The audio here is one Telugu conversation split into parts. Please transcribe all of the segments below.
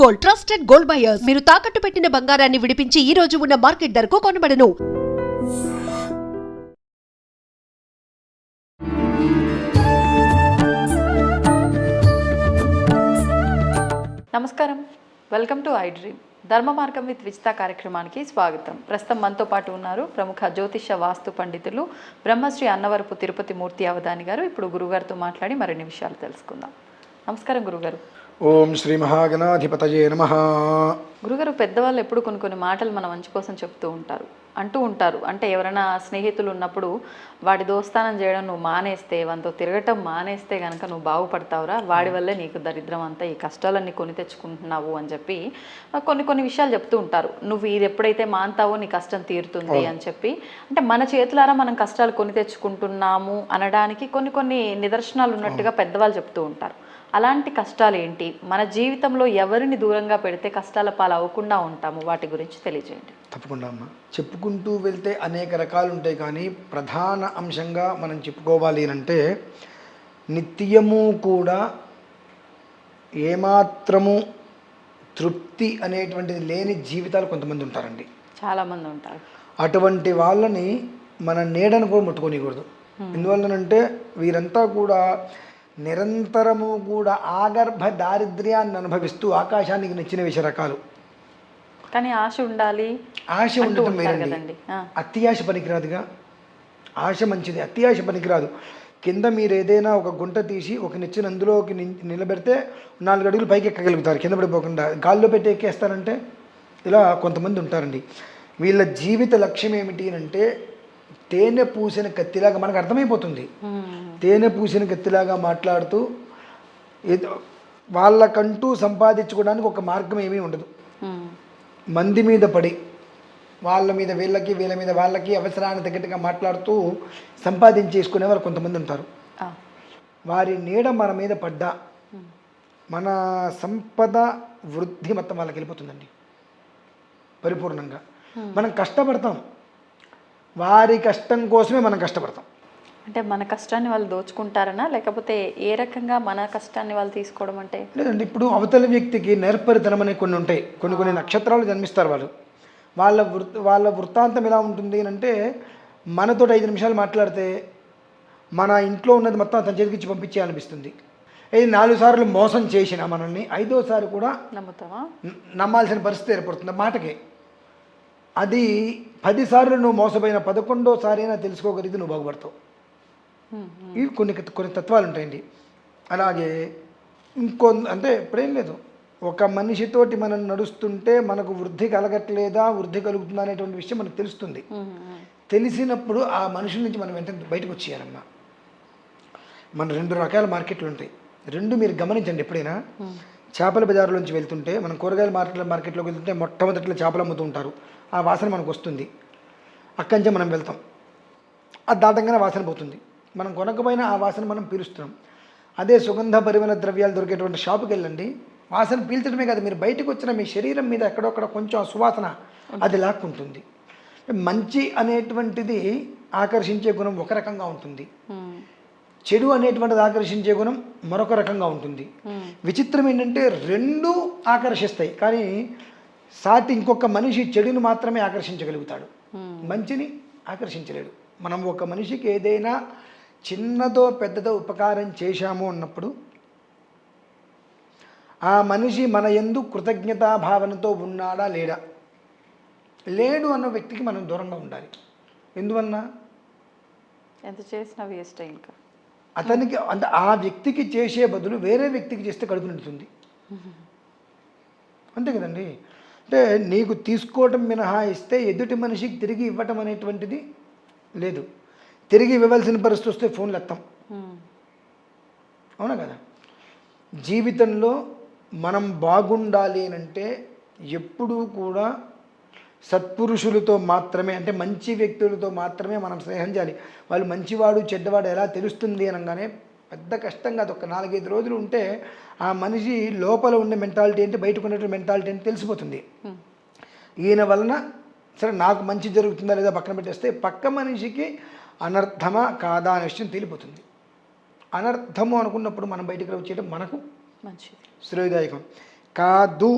Gold, trusted gold buyers. మీరు తాకట్టు పెట్టిన బంగారాన్ని విడిపించి ఈ రోజు ఉన్న మార్కెట్ ధరకు కొనబడను. నమస్కారం, వెల్కమ్ టు ఐ డ్రీమ్. ధర్మ మార్గం విత్ విజిత కార్యక్రమానికి స్వాగతం. ప్రస్తుతం మనతో పాటు ఉన్నారు ప్రముఖ జ్యోతిష వాస్తు పండితులు బ్రహ్మశ్రీ అన్నవరపు తిరుపతి మూర్తి అవధాని గారు. ఇప్పుడు గురుగారితో మాట్లాడి మరిన్ని విషయాలు తెలుసుకుందాం. నమస్కారం గురుగారు. ఓం శ్రీ మహాగణాధిపతయే నమః. గురుగారు, పెద్దవాళ్ళు ఎప్పుడు కొన్ని మాటలు మన మంచి కోసం అంటూ ఉంటారు. అంటే ఎవరైనా స్నేహితులు ఉన్నప్పుడు వాడి దోస్తానం చేయడం నువ్వు మానేస్తే, వానితో తిరగటం మానేస్తే కనుక నువ్వు బాగుపడతావురా, వాడి వల్లే నీకు దరిద్రం అంతా, ఈ కష్టాలన్నీ కొని తెచ్చుకుంటున్నావు అని చెప్పి కొన్ని విషయాలు చెప్తూ ఉంటారు. నువ్వు ఇది ఎప్పుడైతే మాన్తావో నీ కష్టం తీరుతుంది అని చెప్పి. అంటే మన చేతులారా మనం కష్టాలు కొని తెచ్చుకుంటున్నాము అనడానికి కొన్ని నిదర్శనాలు ఉన్నట్టుగా పెద్దవాళ్ళు చెప్తూ ఉంటారు. అలాంటి కష్టాలు ఏంటి? మన జీవితంలో ఎవరిని దూరంగా పెడితే కష్టాల పాలు అవ్వకుండా ఉంటాము, వాటి గురించి తెలియజేయండి. తప్పకుండా అమ్మ. చెప్పుకుంటూ వెళ్తే అనేక రకాలు ఉంటాయి, కానీ ప్రధాన అంశంగా మనం చెప్పుకోవాలి అంటే నిత్యము కూడా ఏమాత్రము తృప్తి అనేటువంటిది లేని జీవితాలు కొంతమంది ఉంటారండి, చాలామంది ఉంటారు. అటువంటి వాళ్ళని మన నీడను కూడా ముట్టుకోనికూడదు. ఎందువల్లనంటే వీరంతా కూడా నిరంతరము కూడా ఆగర్భ దారిద్ర్యాన్ని అనుభవిస్తూ ఆకాశానికి నచ్చిన విష రకాలు. కానీ ఆశ ఉండాలి, ఆశ ఉండటం వేరండి. అత్యాశ పనికిరాదుగా. ఆశ మంచిది, అత్యాశ పనికిరాదు. కింద మీరు ఏదైనా ఒక గుంట తీసి ఒక నిచ్చెన అందులోకి నిలబెడితే 4 అడుగులు పైకి ఎక్కగలుగుతారు, కింద పడిపోకుండా. గాల్లో పెట్టి ఎక్కేస్తారంటే ఇలా కొంతమంది ఉంటారండి. వీళ్ళ జీవిత లక్ష్యం ఏమిటి అంటే తేనె పూసిన కత్తిలాగా, మనకు అర్థమైపోతుంది, తేనె పూసిన కత్తిలాగా మాట్లాడుతూ ఏదో వాళ్ళకంటూ సంపాదించుకోవడానికి ఒక మార్గం ఏమీ ఉండదు. మంది మీద పడి వాళ్ళ మీద వీళ్ళకి, వీళ్ళ మీద వాళ్ళకి అవసరాన్ని తగ్గట్టుగా మాట్లాడుతూ సంపాదించేసుకునే వాళ్ళు కొంతమంది ఉంటారు. వారి నీడ మన మీద పడ్డా మన సంపద వృద్ధి మొత్తం వాళ్ళకి వెళ్ళిపోతుందండి పరిపూర్ణంగా. మనం కష్టపడతాం, వారి కష్టం కోసమే మనం కష్టపడతాం. అంటే మన కష్టాన్ని వాళ్ళు దోచుకుంటారనా, లేకపోతే ఏ రకంగా మన కష్టాన్ని వాళ్ళు తీసుకోవడం? అంటే లేదండి, ఇప్పుడు అవతల వ్యక్తికి నేర్పరితనం అనే కొన్ని ఉంటాయి. కొన్ని నక్షత్రాలు జన్మిస్తారు వాళ్ళు. వాళ్ళ వృత్తాంతం ఎలా ఉంటుంది అంటే మనతో 5 నిమిషాలు మాట్లాడితే మన ఇంట్లో ఉన్నది మొత్తం అతని చేతికిచ్చి పంపించేయాలనిపిస్తుంది. ఇది 4 సార్లు మోసం చేసిన మనల్ని 5వసారి కూడా నమ్మాల్సిన పరిస్థితి ఏర్పడుతుంది మాటకి. అది 10 సార్లు నువ్వు మోసపోయిన 11వసారి అయినా తెలుసుకోగలిగితే నువ్వు బాగుపడతావు. ఇవి కొన్ని తత్వాలు ఉంటాయండి. అలాగే అంటే ఇప్పుడేం లేదు, ఒక మనిషితోటి మనం నడుస్తుంటే మనకు వృద్ధి కలగట్లేదా, వృద్ధి కలుగుతుందా అనేటువంటి విషయం మనకు తెలుస్తుంది. తెలిసినప్పుడు ఆ మనుషుల నుంచి మనం వెంటనే బయటకు వచ్చేయాలమ్మా. మన 2 రకాల మార్కెట్లు ఉంటాయి. 2 మీరు గమనించండి. ఎప్పుడైనా చేపల బజారులోంచి వెళ్తుంటే, మనం కూరగాయల మార్కెట్లోకి వెళ్తుంటే మొట్టమొదట్లో చేపలు అమ్ముతూ ఉంటారు. ఆ వాసన మనకు వస్తుంది, అక్కడి నుంచే మనం వెళ్తాం. అది దాటంగానే వాసన పోతుంది, మనం కొనకపోయినా ఆ వాసన మనం పీలుస్తున్నాం. అదే సుగంధ పరిమళ ద్రవ్యాలు దొరికేటువంటి షాపుకి వెళ్ళండి, వాసన పీల్చడమే కాదు, మీరు బయటకు వచ్చిన మీ శరీరం మీద ఎక్కడొక్కడ కొంచెం సువాసన అది లాక్కుంటుంది. మంచి అనేటువంటిది ఆకర్షించే గుణం ఒక రకంగా ఉంటుంది, చెడు అనేటువంటిది ఆకర్షించే గుణం మరొక రకంగా ఉంటుంది. విచిత్రం ఏంటంటే 2 ఆకర్షిస్తాయి, కానీ సాటి ఇంకొక మనిషి చెడుని మాత్రమే ఆకర్షించగలుగుతాడు, మంచిని ఆకర్షించలేడు. మనం ఒక మనిషికి ఏదైనా చిన్నదో పెద్దదో ఉపకారం చేశాము అన్నప్పుడు ఆ మనిషి మన యందు కృతజ్ఞతా భావనతో ఉన్నాడా లేడా, లేడు అన్న వ్యక్తికి మనం దూరంగా ఉండాలి. ఎందువలన ఎంత చేసినా వేస్ట్. ఇంకా అతనికి అంటే ఆ వ్యక్తికి చేసే బదులు వేరే వ్యక్తికి చేస్తే కడుపు నిండుతుంది, అంతే కదండి. అంటే నీకు తీసుకోవటం మినహాయిస్తే ఎదుటి మనిషికి తిరిగి ఇవ్వటం అనేటువంటిది లేదు. తిరిగి ఇవ్వవలసిన పరిస్థితి వస్తే ఫోన్లు ఎత్తాం, అవునా కదా. జీవితంలో మనం బాగుండాలి అంటే ఎప్పుడూ కూడా సత్పురుషులతో మాత్రమే, అంటే మంచి వ్యక్తులతో మాత్రమే మనం స్నేహం చేయాలి. వాళ్ళు మంచివాడు చెడ్డవాడు ఎలా తెలుస్తుంది అనగానే పెద్ద కష్టంగా అది ఒక 4-5 రోజులు ఉంటే ఆ మనిషి లోపల ఉండే మెంటాలిటీ ఏంటి, బయటకు ఉన్నటువంటి మెంటాలిటీ ఏంటి తెలిసిపోతుంది. ఈయన వలన సరే నాకు మంచి జరుగుతుందా లేదా పక్కన పెట్టేస్తే పక్క మనిషికి అనర్థమా కాదా అనే విషయం తేలిపోతుంది. అనర్థము అనుకున్నప్పుడు మనం బయటకు వచ్చేయడం మనకు మంచిది, శ్రేయదాయకం. కాదు,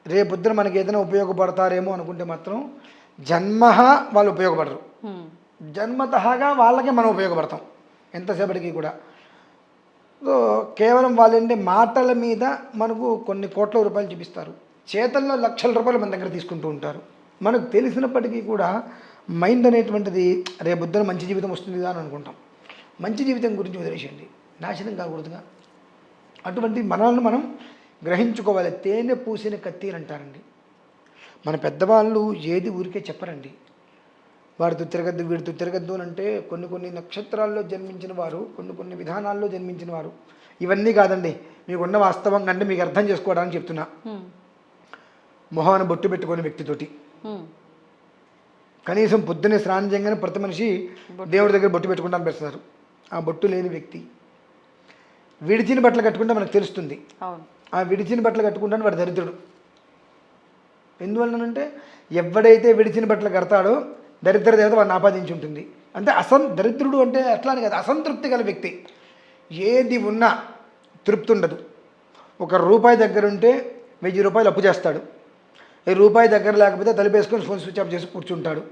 రేపొద్దున మనకి ఏదైనా ఉపయోగపడతారేమో అనుకుంటే మాత్రం జన్మహ వాళ్ళు ఉపయోగపడరు. జన్మతహగా వాళ్ళకే మనం ఉపయోగపడతాం ఎంతసేపటికి కూడా. సో కేవలం వాళ్ళంటే మాటల మీద మనకు కొన్ని కోట్ల రూపాయలు చూపిస్తారు, చేతల్లో లక్షల రూపాయలు మన దగ్గర తీసుకుంటూ ఉంటారు. మనకు తెలిసినప్పటికీ కూడా మైండ్ అనేటువంటిది రేపొద్దున మంచి జీవితం వస్తుంది అని అనుకుంటాం. మంచి జీవితం గురించి వదిలేసేయండి, నాశనం కాకూడదుగా. అటువంటి మనల్ని మనం గ్రహించుకోవాలి. తేనె పూసిన కత్తి అని అంటారండి. మన పెద్దవాళ్ళు ఏది ఊరికే చెప్పరండి. వాడితో తిరగద్దు, వీడితో తిరగద్దు అని అంటే కొన్ని నక్షత్రాల్లో జన్మించిన వారు, కొన్ని విధానాల్లో జన్మించిన వారు. ఇవన్నీ కాదండి, మీకున్న వాస్తవంగా అంటే మీకు అర్థం చేసుకోవడానికి చెప్తున్నా. మొహాన్ని బొట్టు పెట్టుకునే వ్యక్తితోటి కనీసం పొద్దున్నే స్నానం చేయగానే ప్రతి మనిషి దేవుడి దగ్గర బొట్టు పెట్టుకుంటాను పెడుతున్నారు. ఆ బొట్టు లేని వ్యక్తి విడిచిన బట్టలు కట్టుకుంటే మనకు తెలుస్తుంది. ఆ విడిచిన బట్టలు కట్టుకుంటాను వాడు దరిద్రుడు. ఎందువల్లనంటే ఎవడైతే విడిచిన బట్టలు కడతాడో దరిద్ర దేవత వాడిని ఆపాదించి ఉంటుంది. అంటే దరిద్రుడు అంటే అట్లా అని కాదు, అసంతృప్తి గల వ్యక్తి. ఏది ఉన్నా తృప్తి ఉండదు. ఒక రూపాయి దగ్గర ఉంటే 1000 రూపాయలు అప్పు చేస్తాడు. రూపాయి దగ్గర లేకపోతే తలుపేసుకొని ఫోన్ స్విచ్ ఆఫ్ చేసి కూర్చుంటాడు.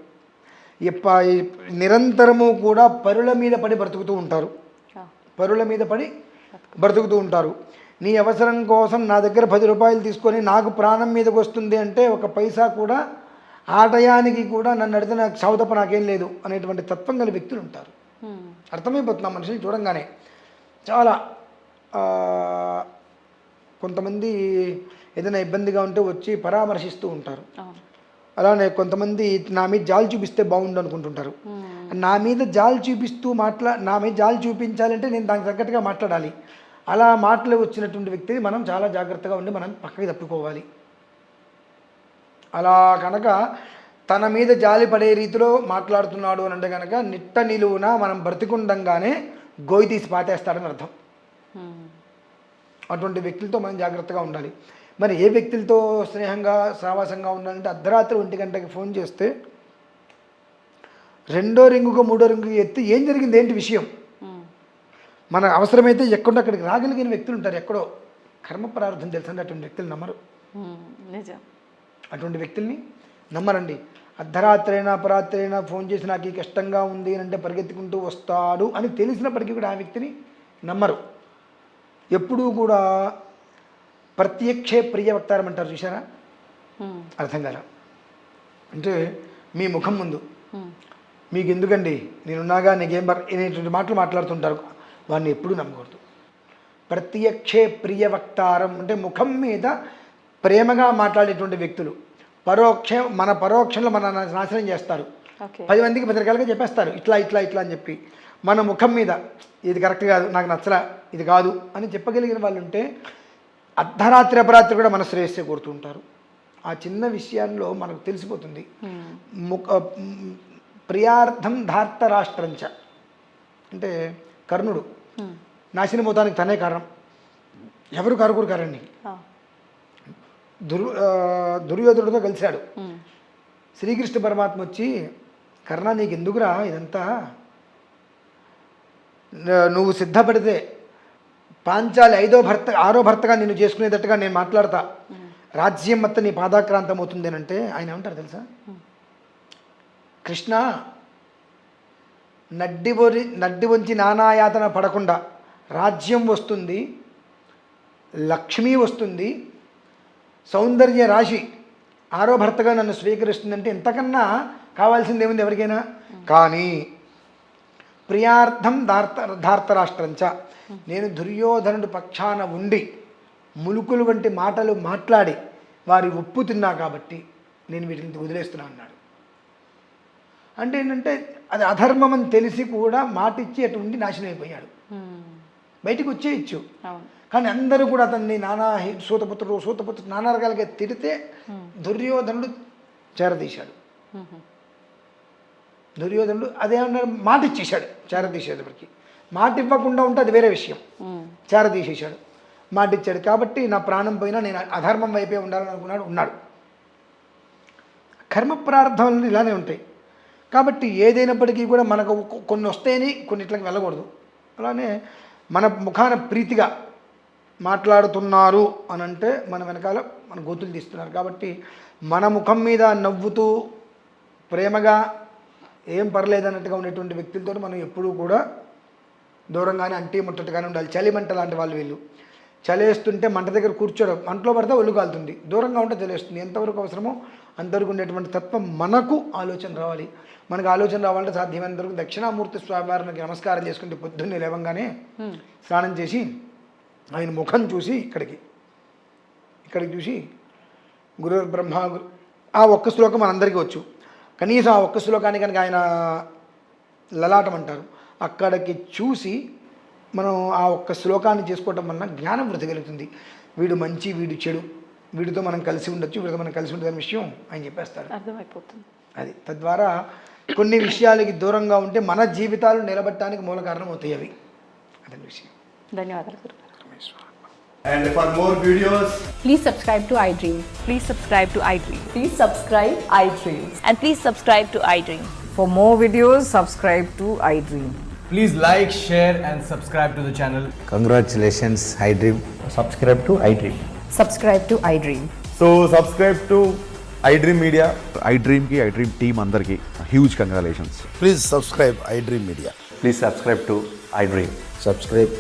నిరంతరము కూడా పరుల మీద పడి బ్రతుకుతూ ఉంటారు. పరుల మీద పడి బ్రతుకుతూ ఉంటారు. నీ అవసరం కోసం నా దగ్గర 10 రూపాయలు తీసుకొని నాకు ప్రాణం మీదకి వస్తుంది అంటే ఒక పైసా కూడా ఆ టయానికి కూడా నన్ను అడిగితే నాకు చావు తప్ప నాకేం లేదు అనేటువంటి తత్వం గల వ్యక్తులు ఉంటారు. అర్థమైపోతున్నాం మనిషిని చూడంగానే. చాలా కొంతమంది ఏదైనా ఇబ్బందిగా ఉంటే వచ్చి పరామర్శిస్తూ ఉంటారు. అలానే కొంతమంది నా మీద జాలి చూపిస్తే బాగుండు అనుకుంటుంటారు. నా మీద జాలి చూపిస్తూ నా మీద జాలి చూపించాలంటే నేను దానికి తగ్గట్టుగా మాట్లాడాలి. అలా మాటలు వచ్చినటువంటి వ్యక్తిని మనం చాలా జాగ్రత్తగా ఉండి మనం పక్కకి తప్పుకోవాలి. అలా కనుక తన మీద జాలి పడే రీతిలో మాట్లాడుతున్నాడు అని అంటే కనుక నిట్ట నిలువున మనం బ్రతికుండంగానే గోయి తీసి పాటేస్తాడని అర్థం. అటువంటి వ్యక్తులతో మనం జాగ్రత్తగా ఉండాలి. మరి ఏ వ్యక్తులతో స్నేహంగా సావాసంగా ఉండాలంటే అర్ధరాత్రి 1 గంటకి ఫోన్ చేస్తే 2వ రింగుకో 3వ రింగుకి ఎత్తి ఏం జరిగింది ఏంటి విషయం, మన అవసరమైతే ఎక్కడో అక్కడికి రాగలిగిన వ్యక్తులు ఉంటారు. ఎక్కడో కర్మ ప్రార్థన తెలుసండి, అటువంటి వ్యక్తులు నమ్మరు. నిజం. అటువంటి వ్యక్తుల్ని నమ్మరండి. అర్ధరాత్రి అయినా అపరాత్రి అయినా ఫోన్ చేసి నాకు ఈ కష్టంగా ఉంది అని అంటే పరిగెత్తుకుంటూ వస్తాడు అని తెలిసినప్పటికీ కూడా ఆ వ్యక్తిని నమ్మరు. ఎప్పుడూ కూడా ప్రత్యక్షే ప్రియ వక్తారం అంటారు చూసారా, అర్థం కదా. అంటే మీ ముఖం ముందు మీకు ఎందుకండి నేనున్నాగా నీకేం అనేటువంటి మాటలు మాట్లాడుతుంటారు. వాడిని ఎప్పుడూ నమ్మకూడదు. ప్రత్యక్షే ప్రియ వక్తారం అంటే ముఖం మీద ప్రేమగా మాట్లాడేటువంటి వ్యక్తులు మన పరోక్షంలో మన నాశనం చేస్తారు. 10 మందికి 10 రకాలుగా చెప్పేస్తారు ఇట్లా ఇట్లా ఇట్లా అని చెప్పి. మన ముఖం మీద ఇది కరెక్ట్ కాదు, నాకు నచ్చలా, ఇది కాదు అని చెప్పగలిగిన వాళ్ళు ఉంటే అర్ధరాత్రి అపరాత్రి కూడా మన శ్రేయస్సే కోరుతూ ఉంటారు. ఆ చిన్న విషయాల్లో మనకు తెలిసిపోతుంది. ప్రియార్థం ధార్త రాష్ట్రంచ అంటే కర్ణుడు నాశనమవుతానికి తనే కారణం, ఎవరు కారుకూరు కారండి. దుర్యోధనుడితో కలిశాడు. శ్రీకృష్ణ పరమాత్మ వచ్చి కర్ణ నీకు ఎందుకురా ఇదంతా, నువ్వు సిద్ధపడితే పాంచాలి 6వ భర్తగా నిన్ను చేసుకునేటట్టుగా నేను మాట్లాడతా, రాజ్యం మొత్తం నీ పాదాక్రాంతం అవుతుంది అని అంటే ఆయన ఏమంటారు తెలుసా, కృష్ణ నడ్డి వంచి నానాయాతన పడకుండా రాజ్యం వస్తుంది, లక్ష్మి వస్తుంది, సౌందర్య రాశి 6వ భర్తగా నన్ను స్వీకరిస్తుందంటే ఇంతకన్నా కావాల్సింది ఏముంది ఎవరికైనా. కానీ ప్రియార్థం ధార్తరాష్ట్రంచ నేను దుర్యోధనుడి పక్షాన ఉండి ములుకులు వంటి మాటలు మాట్లాడి వారి ఉప్పు తిన్నా కాబట్టి నేను వీటిని వదిలేస్తున్నా అన్నాడు. అంటే ఏంటంటే అది అధర్మం అని తెలిసి కూడా మాట ఇచ్చి అటు ఉండి నాశనం అయిపోయాడు. బయటికి వచ్చేయచ్చు, కానీ అందరూ కూడా అతన్ని సూతపుత్రుడు నానా రకాలుగా తిడితే దుర్యోధనుడు చేరదీశాడు. దుర్యోధనుడు అదేమన్నాడు, మాట ఇచ్చేశాడు చేరదీసేటప్పటికి. మాట ఇవ్వకుండా ఉంటే అది వేరే విషయం, చేరదీసేశాడు, మాట ఇచ్చాడు. కాబట్టి నా ప్రాణం పోయినా నేను అధర్మం వైపే ఉండాలని ఉన్నాడు. కర్మ ప్రారంభాలు ఇలానే ఉంటాయి. కాబట్టి ఏదైనప్పటికీ కూడా మనకు కొన్ని వస్తాయని కొన్నిట్లకి వెళ్ళకూడదు. అలానే మన ముఖాన ప్రీతిగా మాట్లాడుతున్నారు అని అంటే మన వెనకాల మన గోతులు తీస్తున్నారు. కాబట్టి మన ముఖం మీద నవ్వుతూ ప్రేమగా ఏం పర్లేదు అన్నట్టుగా ఉండేటువంటి వ్యక్తులతో మనం ఎప్పుడూ కూడా దూరంగానే అంటీ ముట్టట్టుగానే ఉండాలి. చలిమంట లాంటి వాళ్ళు వీళ్ళు. చలేస్తుంటే మంట దగ్గర కూర్చోడం, మంటలో పడితే ఒళ్ళు కాలుతుంది, దూరంగా ఉంటే చలేస్తుంది. ఎంతవరకు అవసరమో అంతవరకు ఉండేటువంటి తత్వం మనకు ఆలోచన రావాలి. మనకు ఆలోచన రావాలంటే సాధ్యమైనంత వరకు దక్షిణామూర్తి స్వామివారికి నమస్కారం చేసుకుంటే పొద్దున్నే లేవంగానే స్నానం చేసి ఆయన ముఖం చూసి ఇక్కడికి చూసి గురుర్ బ్రహ్మ ఆ ఒక్క శ్లోకం మనందరికీ వచ్చు. కనీసం ఆ ఒక్క శ్లోకాన్ని కనుక ఆయన లలాటం అంటారు, అక్కడికి చూసి మనం ఆ ఒక్క శ్లోకాన్ని చేసుకోవటం వలన జ్ఞానం వృద్ధి కలుగుతుంది. వీడు మంచి, వీడు చెడు, వీడితో మనం కలిసి ఉండొచ్చు, వీడితో మనం కలిసి ఉండదు అనే విషయం ఆయన చెప్పేస్తాడు. అర్థమైపోతుంది. అది తద్వారా కొన్ని విషయాలకి దూరంగా ఉంటే మన జీవితాలు నిలబట్టడానికి మూల కారణం అవుతాయి అవి. అదే విషయం. ధన్యవాదాలు గురుగారు. And for more videos, Please subscribe to iDream. Please subscribe to iDream. Please subscribe iDream. And please subscribe to iDream. For more videos, subscribe to iDream. please like, share and subscribe to the channel. Congratulations, iDream. Subscribe to iDream. Subscribe to iDream. So subscribe to iDream Media. iDream ki iDream team andarki huge congratulations. Please subscribe iDream Media. Please subscribe to iDream. Subscribe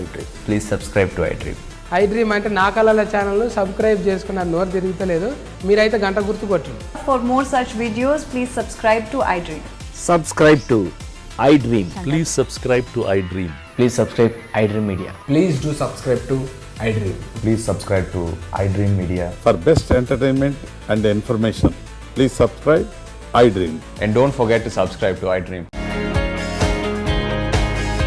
iDream. Please subscribe to iDream. iDream అంటే నా కళల ఛానల్ సబ్స్క్రైబ్ చేసుకున్న నోరు తిరుగుతలేదు, మీరైతే గంట గుర్తు కొట్టండి. For more such videos, please subscribe to iDream. Subscribe to iDream. Please subscribe to iDream. Please subscribe iDream Media. Please do subscribe to iDream. Please subscribe to iDream Media. For best entertainment and information, please subscribe iDream. And don't forget to subscribe to iDream.